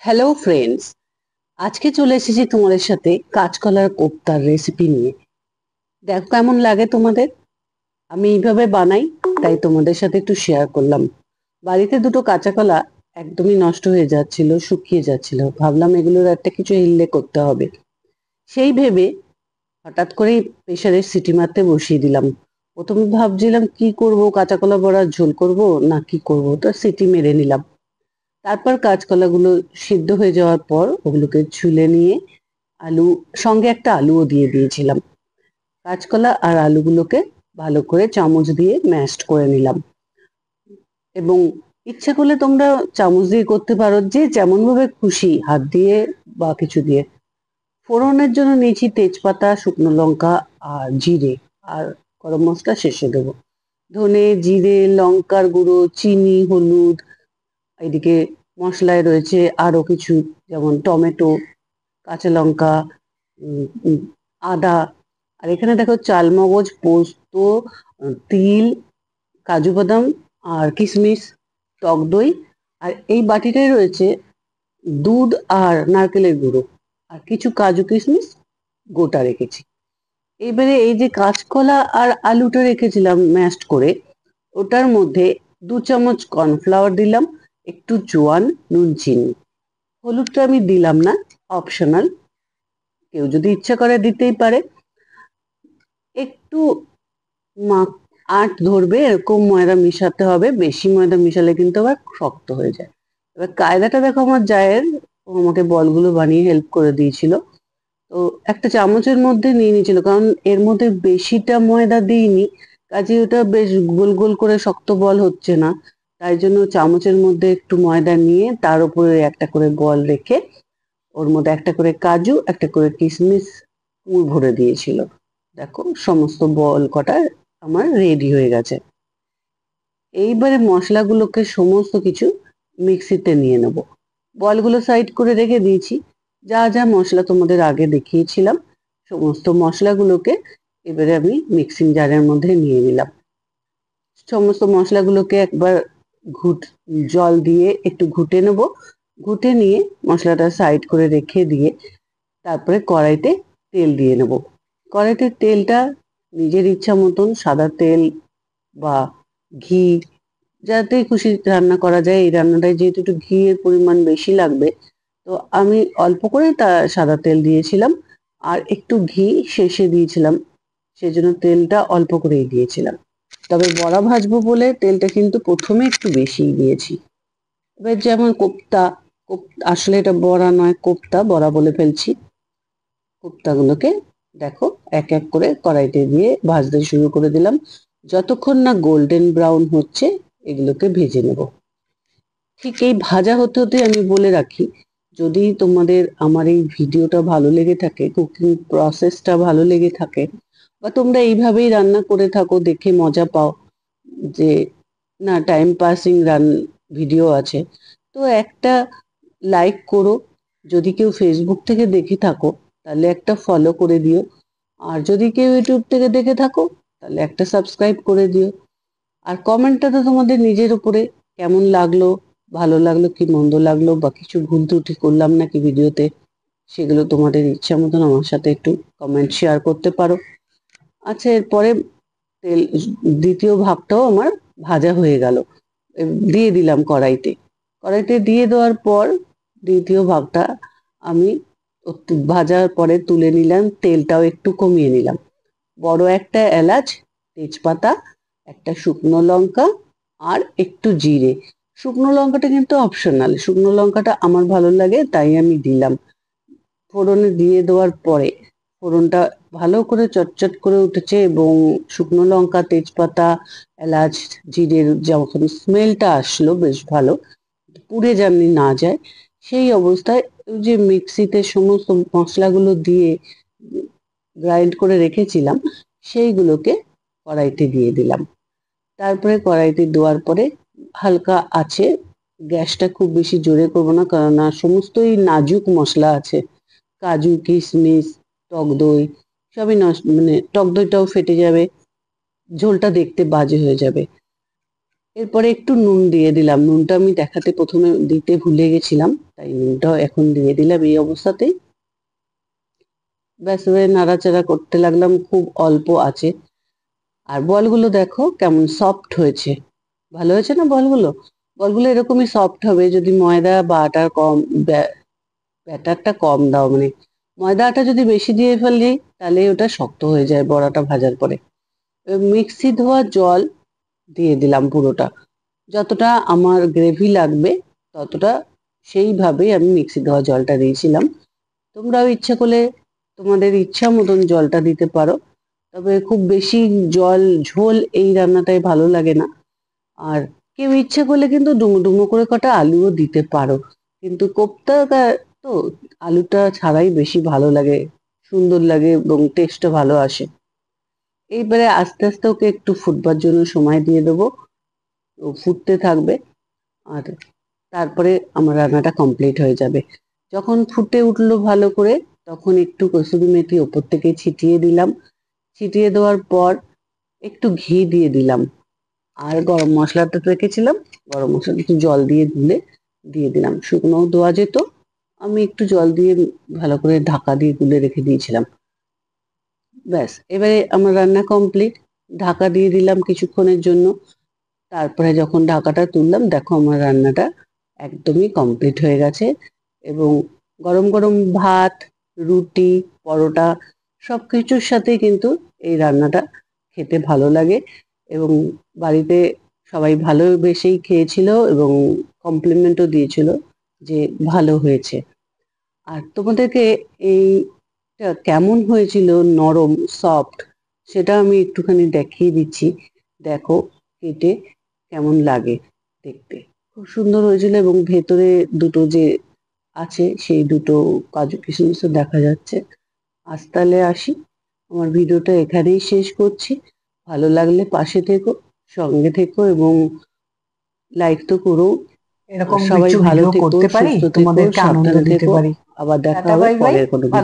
Hello friends, আজকে চলে এসেছি তোমাদের সাথে কাঁচকলার কোপ্তার রেসিপি নিয়ে। দেখো কেমন লাগে তোমাদের। আমি এইভাবে বানাই, তাই তোমাদের সাথে একটু শেয়ার করলাম। বাড়িতে দুটো কাঁচা কলা একদমই নষ্ট হয়ে যাচ্ছিল, শুকিয়ে যাচ্ছিল। ভাবলাম এগুলোর একটা কিছু হিল্লে করতে হবে। সেই ভেবে হঠাৎ করেই প্রেসারের সিটি মারতে বসিয়ে দিলাম। প্রথমে ভাবছিলাম কি করব, কাঁচা কলা বড়ার ঝোল করব না কি করব, তো সিটি মেরে নিলাম। তারপর কাঁচকলাগুলো সিদ্ধ হয়ে যাওয়ার পর ওগুলোকে ছুলে নিয়ে আলু সঙ্গে একটা আলুও দিয়ে দিয়েছিলাম। কাঁচকলা আর আলুগুলোকে ভালো করে চামচ দিয়ে ম্যাশড করে নিলাম। এবং ইচ্ছা করলে তোমরা চামচ দিয়ে করতে পারো, যে যেমন ভাবে খুশি, হাত দিয়ে বা কিছু দিয়ে। ফোড়নের জন্য নিয়েছি তেজপাতা, শুকনো লঙ্কা আর জিরে, আর গরম মশলা শেষে দেবো। ধনে, জিরে, লঙ্কার গুঁড়ো, চিনি, হলুদ। এদিকে মশলায় রয়েছে আরো কিছু, যেমন টমেটো, কাঁচা লঙ্কা, উম, উম, আদা। আর এখানে দেখো চালমগজ, পোস্ত, তিল, কাজু বাদাম আর কিশমিশ, টক দই। আর এই বাটিটায় রয়েছে দুধ আর নারকেলের গুঁড়ো, আর কিছু কাজু কিশমিশ গোটা রেখেছি। এবারে এই যে কাঁচকলা আর আলুটা রেখেছিলাম ম্যাশড করে, ওটার মধ্যে 2 চামচ কর্নফ্লাওয়ার দিলাম, একটু জোয়ান, নুন, চিনি। হলুদটা আমি দিলাম না, অপশনাল। কেউ যদি ইচ্ছা করে দিতেই পারে। একটু মা আঁট ধরবে এরকম ময়দা মিশাতে হবে, বেশি ময়দা মিশালে কিন্তু আবার শক্ত হয়ে যায়। এবার কায়দাটা দেখো আমার জায়ের, ও আমাকে বলগুলো বানিয়ে হেল্প করে দিয়েছিল। তো একটা চামচের মধ্যে নিয়ে নিয়েছিল, কারণ এর মধ্যে বেশিটা ময়দা দিইনি, কাজে ওটা বেশ গোল গোল করে শক্ত বল হচ্ছে না। তাই জন্য চামচের মধ্যে একটু ময়দা নিয়ে তার উপরে একটা করে বল রেখে ওর মধ্যে একটা করে কাজু, একটা করে কিশমিশ পুর ভরে দিয়েছিল। দেখো সমস্ত বল কটা আমার রেডি হয়ে গেছে। এইবারে মশলাগুলোকে সমস্ত কিছু মিক্সিতে নিয়ে নেব। বলগুলো সাইড করে রেখে দিয়েছি। যা যা মশলা তোমাদের আগে দেখিয়েছিলাম, সমস্ত মশলাগুলোকে এবারে আমি মিক্সিং জারের মধ্যে নিয়ে নিলাম। সমস্ত মশলাগুলোকে একবার ঘুট জল দিয়ে একটু ঘুটে নেব। ঘুটে নিয়ে মশলাটা সাইড করে রেখে দিয়ে তারপরে কড়াইতে তেল দিয়ে নেব। কড়াইতে তেলটা নিজের ইচ্ছা মতন, সাদা তেল বা ঘি, যাতেই খুশি রান্না করা যায়। এই রান্নাটায় যেহেতু একটু ঘিয়ের পরিমাণ বেশি লাগবে, তো আমি অল্প করে সাদা তেল দিয়েছিলাম, আর একটু ঘি শেষে দিয়েছিলাম, সেজন্য তেলটা অল্প করেই দিয়েছিলাম। তবে বড়া ভাজবো বলে তেলটা কিন্তু প্রথমে একটু বেশিই দিয়েছি। এবার যেমন কোপ্তা, আসলে এটা বড়া নয়, কোপ্তা, বড়া বলে ফেলছি। কোপ্তাগুলোকে দেখো এক এক করে কড়াইতে দিয়ে ভাজতে শুরু করে দিলাম। যতক্ষণ না গোল্ডেন ব্রাউন হচ্ছে এগুলোকে ভেজে নেব। ঠিক এই ভাজা হতে হতে আমি বলে রাখি, যদি তোমাদের আমার এই ভিডিওটা ভালো লেগে থাকে, কুকিং প্রসেসটা ভালো লেগে থাকে, বা তোমরা এইভাবেই রান্না করে থাকো, দেখে মজা পাও, যে না টাইম পাসিং ভিডিও আছে, তো একটা লাইক করো। যদি কেউ ফেসবুক থেকে দেখে থাকো তাহলে একটা ফলো করে দিও। আর যদি কেউ ইউটিউব থেকে দেখে থাকো তাহলে একটা সাবস্ক্রাইব করে দিও। আর কমেন্টটা তো তোমাদের নিজের উপরে, কেমন লাগলো, ভালো লাগলো কি মন্দ লাগলো, বা কিছু ভুল ত্রুটি করলাম নাকি ভিডিওতে, সেগুলো তোমাদের ইচ্ছা মতন আমার সাথে একটু কমেন্ট শেয়ার করতে পারো। আচ্ছা, এরপরে তেল দ্বিতীয় ভাগটাও আমার ভাজা হয়ে গেল। দিয়ে দিলাম কড়াইতে। কড়াইতে দিয়ে দেওয়ার পর দ্বিতীয় ভাগটা আমি ভাজার পরে তুলে নিলাম, তেলটাও একটু কমিয়ে নিলাম। বড় একটা এলাচ, তেজপাতা, একটা শুকনো লঙ্কা আর একটু জিরে। শুকনো লঙ্কাটা কিন্তু অপশনাল, শুকনো লঙ্কাটা আমার ভালো লাগে তাই আমি দিলাম। ফোড়নে দিয়ে দেওয়ার পরে ফোড়নটা ভালো করে চটচট করে উঠেছে, এবং শুকনো লঙ্কা, তেজপাতা, এলাচ, জিরের যখন স্মেলটা আসলো বেশ ভালো, পুড়ে যেন না যায়, সেই অবস্থায় ওই যে মিক্সিতে সমস্ত মশলাগুলো দিয়ে গ্রাইন্ড করে রেখেছিলাম, সেইগুলোকে কড়াইতে দিয়ে দিলাম। তারপরে কড়াইতে দেওয়ার পরে হালকা আছে, গ্যাসটা খুব বেশি জোরে করবো না, কারণ না সমস্তই নাজুক মশলা আছে। কাজু, কিশমিশ, টক দই, সবই নষ্ট, মানে টক দইটাও ফেটে যাবে, ঝোলটা দেখতে বাজে হয়ে যাবে। এরপরে একটু নুন দিয়ে দিলাম। নুনটা আমি দেখাতে প্রথমে দিতে ভুলে গেছিলাম, তাই নুনটাও এখন দিয়ে দিলাম এই অবস্থাতেই। ব্যাস, এবারে নাড়াচাড়া করতে লাগলাম খুব অল্প আছে। আর বলগুলো দেখো কেমন সফট হয়েছে। ভালো হয়েছে না বলগুলো? বলগুলো এরকমই সফট হবে যদি ময়দা বা আটার কম ব্যাটারটা কম দাও। মানে ময়দা আটা যদি বেশি দিয়ে ফেলি তাহলে ওটা শক্ত হয়ে যায় বড়াটা ভাজার পরে। মিক্সি ধোয়া জল দিয়ে দিলাম পুরোটা, যতটা আমার গ্রেভি লাগবে ততটা সেইভাবেই আমি মিক্সি ধোয়া জলটা দিয়েছিলাম। তোমরাও ইচ্ছা করলে তোমাদের ইচ্ছা মতন জলটা দিতে পারো, তবে খুব বেশি জল ঝোল এই রান্নাটায় ভালো লাগে না। আর কেউ ইচ্ছে করলে কিন্তু ডুমো ডুমো করে কটা আলুও দিতে পারো, কিন্তু কোপ্তা তো আলুটা ছাড়াই বেশি ভালো লাগে, সুন্দর লাগে এবং টেস্টও ভালো আসে। এইবারে আস্তে আস্তে ওকে একটু ফুটবার জন্য সময় দিয়ে দেবো, ও ফুটতে থাকবে। আর তারপরে আমার রান্নাটা কমপ্লিট হয়ে যাবে। যখন ফুটে উঠলো ভালো করে, তখন একটু কসুরি মেথি ওপর থেকে ছিটিয়ে দিলাম। ছিটিয়ে দেওয়ার পর একটু ঘি দিয়ে দিলাম। আর গরম মশলাটা রেখেছিলাম, গরম মশলা একটু জল দিয়ে গুলে দিয়ে দিলাম। শুকনোও দেওয়া যেত, আমি একটু জল দিয়ে ভালো করে ঢাকা দিয়ে গুলে রেখে দিয়েছিলাম। ব্যাস, এবারে আমার রান্না কমপ্লিট। ঢাকা দিয়ে দিলাম কিছুক্ষণের জন্য। তারপরে যখন ঢাকাটা তুললাম, দেখো আমার রান্নাটা একদমই কমপ্লিট হয়ে গেছে। এবং গরম গরম ভাত, রুটি, পরোটা সবকিছুর সাথেই কিন্তু এই রান্নাটা খেতে ভালো লাগে। এবং বাড়িতে সবাই ভালোবেসেই খেয়েছিল এবং কমপ্লিমেন্টও দিয়েছিল যে ভালো হয়েছে। আর তোমাদেরকে এইটা কেমন হয়েছিল, নরম সফট, সেটা আমি একটুখানি দেখিয়ে দিচ্ছি। দেখো কেটে কেমন লাগে দেখতে। খুব সুন্দর হয়েছিল এবং ভেতরে দুটো যে আছে সেই দুটো কাজু কিশমিশও দেখা যাচ্ছে। আজ তাহলে আসি, আমার ভিডিওটা এখানেই শেষ করছি। ভালো লাগলে পাশে থেকো, সঙ্গে থেকো এবং লাইক তো করো। আর এরকম সবাই কিছু ভালো ভিডিও থেকো, করতে পারি, সুস্থ থেকো, তোমাদেরকে আনন্দ সাবধানে দিতে থেকো। পারি। আবার দেখা টাটা, হবে বাই বাই। পরের কোনো